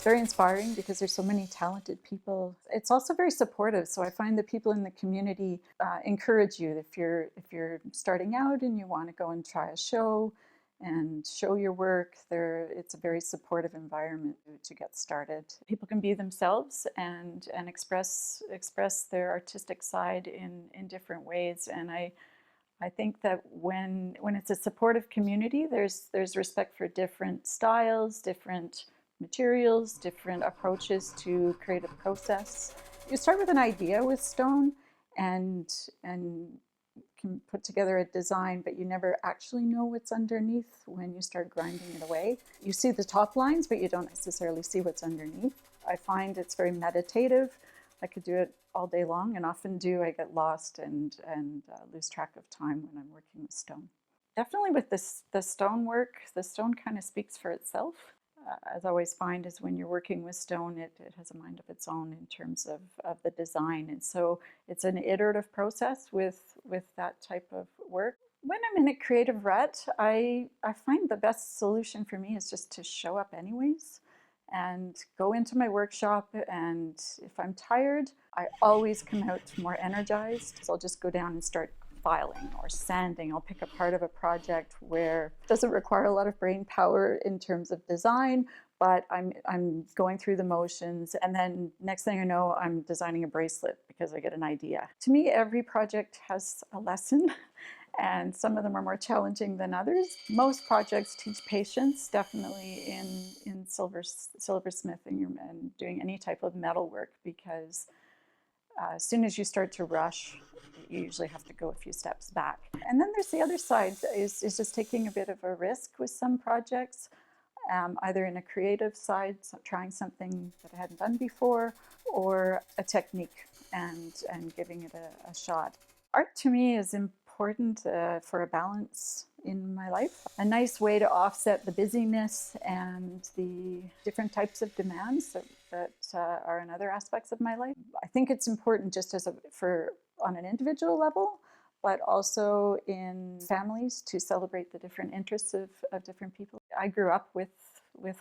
very inspiring because there's so many talented people. It's also very supportive. So I find that people in the community encourage you if you're starting out and you want to go and try a show and show your work. It's a very supportive environment to get started. People can be themselves and express their artistic side in different ways. And I think that when it's a supportive community, there's respect for different styles, different materials, different approaches to creative process. You start with an idea with stone and can put together a design, but you never actually know what's underneath when you start grinding it away. You see the top lines, but you don't necessarily see what's underneath. I find it's very meditative. I could do it all day long, and often do. I get lost and lose track of time when I'm working with stone. Definitely with the stone work, the stone kind of speaks for itself. As I always find is when you're working with stone, it has a mind of its own in terms of the design. And so it's an iterative process with that type of work. When I'm in a creative rut, I find the best solution for me is just to show up anyways and go into my workshop. And if I'm tired, I always come out more energized. So I'll just go down and start filing or sanding. I'll pick a part of a project where it doesn't require a lot of brain power in terms of design, but I'm going through the motions, and then next thing I know, I'm designing a bracelet because I get an idea. To me, every project has a lesson, and some of them are more challenging than others. Most projects teach patience, definitely in silversmithing and doing any type of metal work, because as soon as you start to rush, you usually have to go a few steps back. And then there's the other side, is just taking a bit of a risk with some projects, either in a creative side, so trying something that I hadn't done before, or a technique and giving it a shot. Art to me is important for a balance in my life. A nice way to offset the busyness and the different types of demands that are in other aspects of my life. I think it's important just on an individual level, but also in families, to celebrate the different interests of different people. I grew up with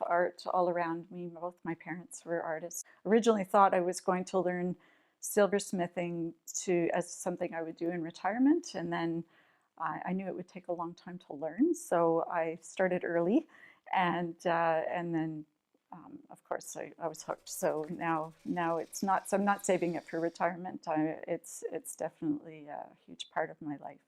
art all around me. Both my parents were artists. Originally thought I was going to learn silversmithing as something I would do in retirement, and then I knew it would take a long time to learn, so I started early, and then of course I was hooked. So now it's not. So I'm not saving it for retirement. It's definitely a huge part of my life.